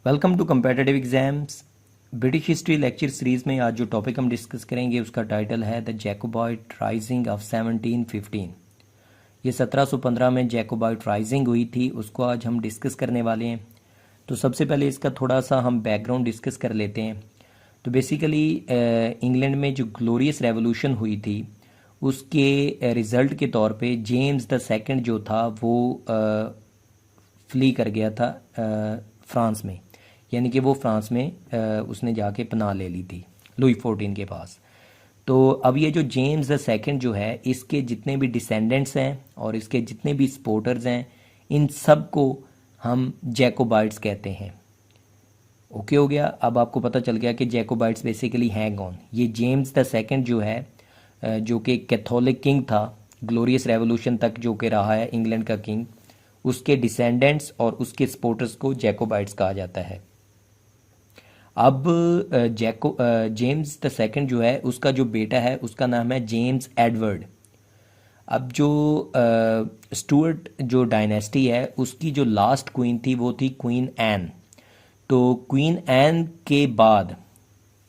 Welcome to competitive exams. British history lecture series में आज जो टॉपिक हम डिस्कस करेंगे उसका टाइटल है द जैकोबाइट राइजिंग ऑफ 1715। ये 1715 में जैकोबाइट राइजिंग हुई थी, उसको आज हम डिस्कस करने वाले हैं। तो सबसे पहले इसका थोड़ा सा हम बैकग्राउंड डिस्कस कर लेते हैं। तो बेसिकली इंग्लैंड में जो ग्लोरियस रेवोल्यूशन हुई थी उसके रिज़ल्ट के तौर पे जेम्स द सेकंड जो था वो फ्ली कर गया था फ्रांस में, यानी कि वो फ्रांस में उसने जाके पनाह ले ली थी लुई 14 के पास। तो अब ये जो जेम्स द सेकंड जो है इसके जितने भी डिसेंडेंट्स हैं और इसके जितने भी सपोर्टर्स हैं इन सब को हम जैकोबाइट्स कहते हैं। ओके हो गया। अब आपको पता चल गया कि जैकोबाइट्स बेसिकली हैं कौन। ये जेम्स द सेकंड जो है जो कि कैथोलिक किंग था ग्लोरियस रेवोल्यूशन तक, जो कि रहा है इंग्लैंड का किंग, उसके डिसेंडेंट्स और उसके सपोर्टर्स को जैकोबाइट्स कहा जाता है। अब जेम्स द सेकंड जो है उसका जो बेटा है उसका नाम है जेम्स एडवर्ड। अब जो स्टुअर्ट जो डायनेस्टी है उसकी जो लास्ट क्वीन थी वो थी क्वीन एन। तो क्वीन एन के बाद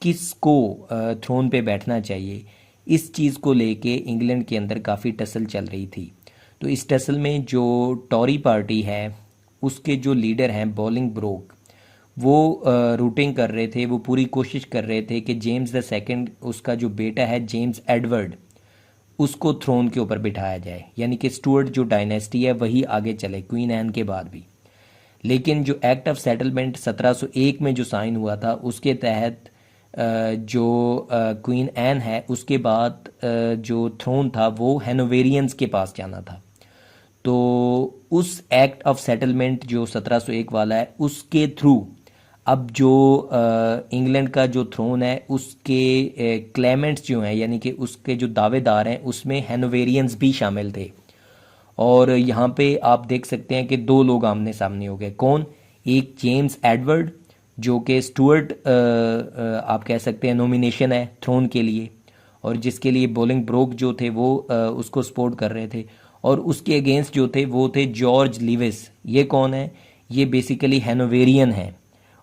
किसको थ्रोन पे बैठना चाहिए, इस चीज़ को लेके इंग्लैंड के अंदर काफ़ी टसल चल रही थी। तो इस टसल में जो टॉरी पार्टी है उसके जो लीडर हैं बोलिंगब्रोक, वो रूटिंग कर रहे थे, वो पूरी कोशिश कर रहे थे कि जेम्स द सेकंड उसका जो बेटा है जेम्स एडवर्ड उसको थ्रोन के ऊपर बिठाया जाए, यानी कि स्टुअर्ट जो डायनेस्टी है वही आगे चले क्वीन एन के बाद भी। लेकिन जो एक्ट ऑफ सेटलमेंट 1701 में जो साइन हुआ था उसके तहत जो क्वीन एन है उसके बाद जो थ्रोन था वो हैनोवेरियंस के पास जाना था। तो उस एक्ट ऑफ सेटलमेंट जो 1701 वाला है उसके थ्रू अब जो इंग्लैंड का जो थ्रोन है उसके क्लेमेंट्स जो हैं, यानी कि उसके जो दावेदार हैं उसमें हैनोवेरियंस भी शामिल थे। और यहाँ पे आप देख सकते हैं कि दो लोग आमने सामने हो गए। कौन? एक जेम्स एडवर्ड जो कि स्टुअर्ट आप कह सकते हैं नॉमिनेशन है थ्रोन के लिए, और जिसके लिए बोलिंगब्रोक जो थे वो उसको सपोर्ट कर रहे थे। और उसके अगेंस्ट जो थे वो थे जॉर्ज लिविस। ये कौन है? ये बेसिकली हैनोवेरियन है।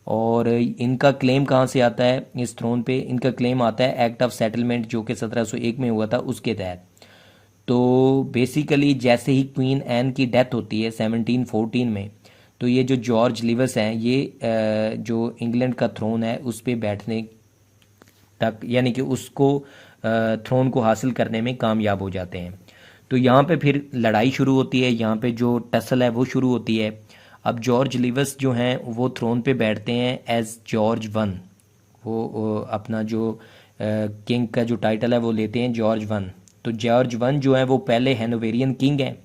और इनका क्लेम कहाँ से आता है इस थ्रोन पे? इनका क्लेम आता है एक्ट ऑफ सेटलमेंट जो कि 1701 में हुआ था उसके तहत। तो बेसिकली जैसे ही क्वीन एन की डेथ होती है 1714 में, तो ये जो जॉर्ज लिविस हैं ये जो इंग्लैंड का थ्रोन है उस पर बैठने तक, यानी कि उसको थ्रोन को हासिल करने में कामयाब हो जाते हैं। तो यहाँ पे फिर लड़ाई शुरू होती है, यहाँ पे जो टसल है वो शुरू होती है। अब जॉर्ज लिविस जो हैं वो थ्रोन पे बैठते हैं एज जॉर्ज वन। वो अपना जो किंग का जो टाइटल है वो लेते हैं जॉर्ज वन। तो जॉर्ज वन जो है वो पहले हैनोवेरियन किंग हैं।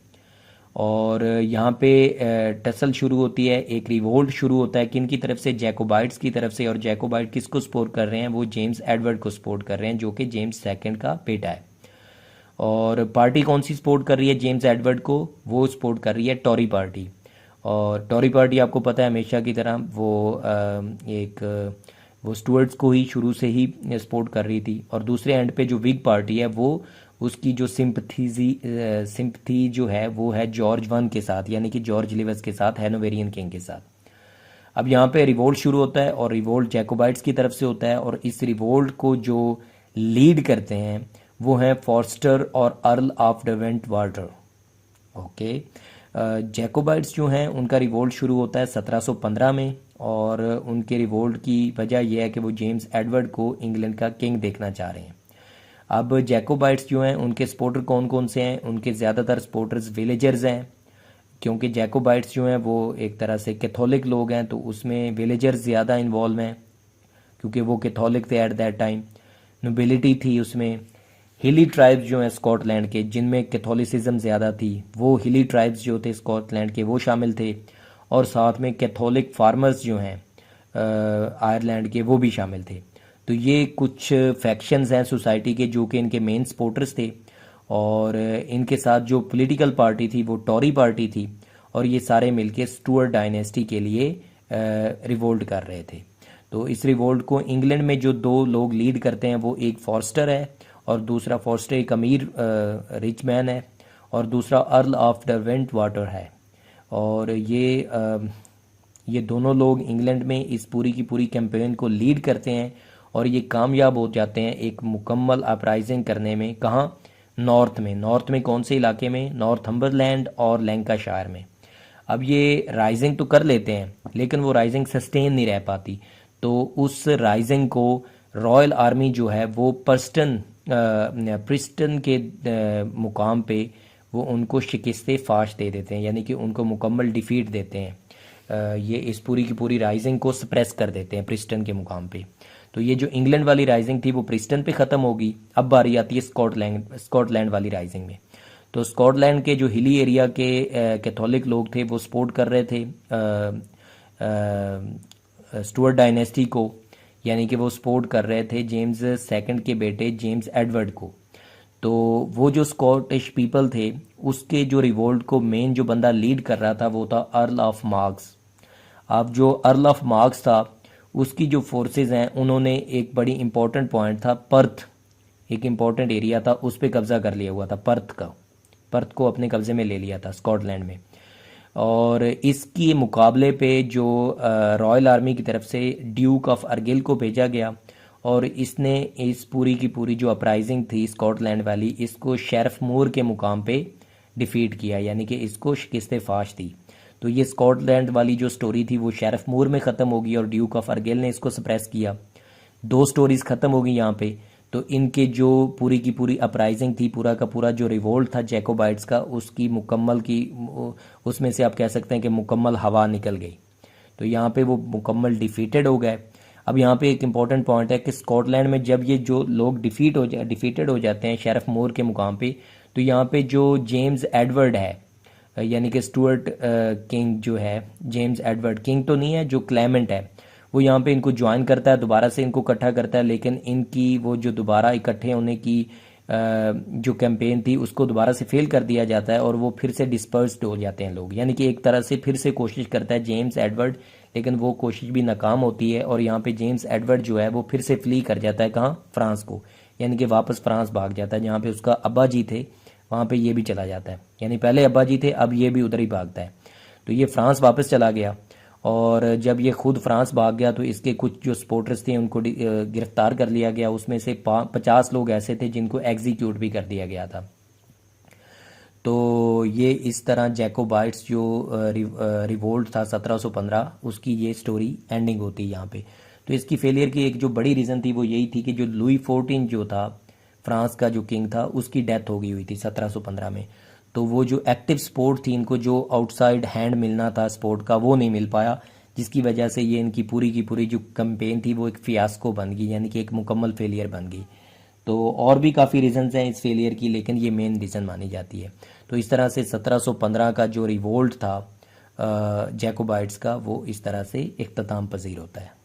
और यहाँ पे टसल शुरू होती है, एक रिवोल्ट शुरू होता है किन की तरफ से? जैकोबाइट्स की तरफ से। और जैकोबाइट किसको सपोर्ट कर रहे हैं? वो जेम्स एडवर्ड को सपोर्ट कर रहे हैं जो कि जेम्स सेकंड का बेटा है। और पार्टी कौन सी सपोर्ट कर रही है जेम्स एडवर्ड को? वो सपोर्ट कर रही है टॉरी पार्टी। और टॉरी पार्टी आपको पता है हमेशा की तरह वो स्टुअर्ट्स को ही शुरू से ही सपोर्ट कर रही थी। और दूसरे एंड पे जो विग पार्टी है वो उसकी जो सिंपथी जो है वो है जॉर्ज वन के साथ, यानी कि जॉर्ज लिविस के साथ, हैनोवेरियन किंग के साथ। अब यहाँ पे रिवोल्ट शुरू होता है और रिवोल्ट जैकोबाइट्स की तरफ से होता है। और इस रिवोल्ट को जो लीड करते हैं वो हैं फॉर्स्टर और Earl of Derwentwater. Okay. Jacobites जो हैं उनका रिवोल्ट शुरू होता है 1715 में। और उनके रिवोल्ट की वजह यह है कि वो जेम्स एडवर्ड को इंग्लैंड का किंग देखना चाह रहे हैं। अब जैकोबाइट्स जो हैं उनके सपोर्टर कौन कौन से हैं? उनके ज़्यादातर सपोर्टर्स विलेजर्स हैं, क्योंकि जैकोबाइट्स जो हैं वो एक तरह से कैथोलिक लोग हैं, तो उसमें विलेजर्स ज़्यादा इन्वॉल्व हैं क्योंकि वो कैथोलिक थे एट दैट टाइम। नोबिलिटी थी उसमें। हिली ट्राइब्स जो हैं स्कॉटलैंड के, जिनमें कैथोलिसिज्म ज़्यादा थी, वो हिली ट्राइब्स जो थे स्कॉटलैंड के वो शामिल थे। और साथ में कैथोलिक फार्मर्स जो हैं आयरलैंड के वो भी शामिल थे। तो ये कुछ फैक्शंस हैं सोसाइटी के जो कि इनके मेन सपोर्टर्स थे। और इनके साथ जो पॉलिटिकल पार्टी थी वो टॉरी पार्टी थी। और ये सारे मिलके स्टुअर्ट डायनेस्टी के लिए रिवोल्ट कर रहे थे। तो इस रिवोल्ट को इंग्लैंड में जो दो लोग लीड करते हैं वो एक फॉर्स्टर है और दूसरा फॉर्स्टर एक अमीर रिच मैन है, और दूसरा अर्ल ऑफ डेवेंट वाटर है। और ये दोनों लोग इंग्लैंड में इस पूरी की पूरी कैंपेन को लीड करते हैं और ये कामयाब हो जाते हैं एक मुकम्मल अपराइजिंग करने में। कहाँ? नॉर्थ में कौन से इलाके में? नॉर्थम्बरलैंड और लैंकाशायर में। अब ये राइजिंग तो कर लेते हैं लेकिन वो राइजिंग सस्टेन नहीं रह पाती, तो उस राइजिंग को रॉयल आर्मी जो है वो प्रिस्टन के मुकाम पे वो उनको शिकस्त फाश दे देते हैं, यानी कि उनको मुकम्मल डिफीट देते हैं। ये इस पूरी की पूरी राइजिंग को सप्रेस कर देते हैं प्रिस्टन के मुकाम पे। तो ये जो इंग्लैंड वाली राइजिंग थी वो प्रिस्टन पे ख़त्म होगी। अब बारी आती है स्कॉटलैंड वाली राइजिंग में। तो स्कॉटलैंड के जो हिली एरिया के कैथोलिक लोग थे वो सपोर्ट कर रहे थे स्टुअर्ट डायनेस्टी को, यानी कि वो सपोर्ट कर रहे थे जेम्स सेकंड के बेटे जेम्स एडवर्ड को। तो वो जो स्कॉटिश पीपल थे उसके जो रिवोल्ट को मेन जो बंदा लीड कर रहा था वो था अर्ल ऑफ मार्क्स। अब जो अर्ल ऑफ मार्क्स था उसकी जो फोर्सेस हैं उन्होंने एक बड़ी इंपॉर्टेंट पॉइंट था पर्थ, एक इंपॉर्टेंट एरिया था उस पर कब्जा कर लिया हुआ था। पर्थ को अपने कब्जे में ले लिया था स्कॉटलैंड में। और इसके मुकाबले पे जो रॉयल आर्मी की तरफ से ड्यूक ऑफ अर्गिल को भेजा गया और इसने इस पूरी की पूरी जो अपराइजिंग थी स्कॉटलैंड वाली इसको शेरिफ मूर के मुकाम पे डिफीट किया, यानी कि इसको शिकस्त फाश दी। तो ये स्कॉटलैंड वाली जो स्टोरी थी वो शेरिफ मूर में ख़त्म होगी और ड्यूक ऑफ अर्गिल ने इसको सप्रेस किया। दो स्टोरीज ख़त्म होगी यहाँ पे। तो इनके जो पूरी की पूरी अपराइजिंग थी, पूरा का पूरा जो रिवोल्ट था जैकोबाइट्स का, उसकी मुकम्मल की उसमें से आप कह सकते हैं कि मुकम्मल हवा निकल गई। तो यहाँ पे वो मुकम्मल डिफीटेड हो गए। अब यहाँ पे एक इम्पॉर्टेंट पॉइंट है कि स्कॉटलैंड में जब ये जो लोग डिफीटेड हो जाते हैं शेरिफ मूर के मुकाम पे, तो यहाँ पे जो जेम्स एडवर्ड है, यानी कि स्टुअर्ट किंग जो है, जेम्स एडवर्ड किंग तो नहीं है, जो क्लेमेंट है, वो यहाँ पे इनको ज्वाइन करता है, दोबारा से इनको इकट्ठा करता है। लेकिन इनकी वो जो दोबारा इकट्ठे होने की जो कैंपेन थी उसको दोबारा से फेल कर दिया जाता है और वो फिर से डिस्पर्स्ड हो जाते हैं लोग, यानी कि एक तरह से फिर से कोशिश करता है जेम्स एडवर्ड, लेकिन वो कोशिश भी नाकाम होती है और यहाँ पे जेम्स एडवर्ड जो है वो फिर से फ्ली कर जाता है। कहाँ? फ्रांस को, यानी कि वापस फ्रांस भाग जाता है। जहाँ पे उसका अब्बा जी थे वहाँ पे ये भी चला जाता है, यानी पहले अब्बा जी थे अब ये भी उधर ही भागता है। तो ये फ्रांस वापस चला गया और जब ये खुद फ्रांस भाग गया तो इसके कुछ जो सपोर्टर्स थे उनको गिरफ्तार कर लिया गया। उसमें से 50 लोग ऐसे थे जिनको एग्जीक्यूट भी कर दिया गया था। तो ये इस तरह जैकोबाइट्स जो रिवोल्ट था 1715 उसकी ये स्टोरी एंडिंग होती है यहाँ पे। तो इसकी फेलियर की एक जो बड़ी रीज़न थी वो यही थी कि जो लुई 14 जो था फ्रांस का जो किंग था उसकी डेथ हो गई हुई थी 1715 में। तो वो जो एक्टिव सपोर्ट थी, इनको जो आउटसाइड हैंड मिलना था सपोर्ट का वो नहीं मिल पाया, जिसकी वजह से ये इनकी पूरी की पूरी जो कैंपेन थी वो एक फियास्को बन गई, यानी कि एक मुकम्मल फेलियर बन गई। तो और भी काफ़ी रीजंस हैं इस फेलियर की, लेकिन ये मेन रीज़न मानी जाती है। तो इस तरह से 1715 का जो रिवोल्ट था जैकोबाइट्स का वो इस तरह से इख्तिताम पजीर होता है।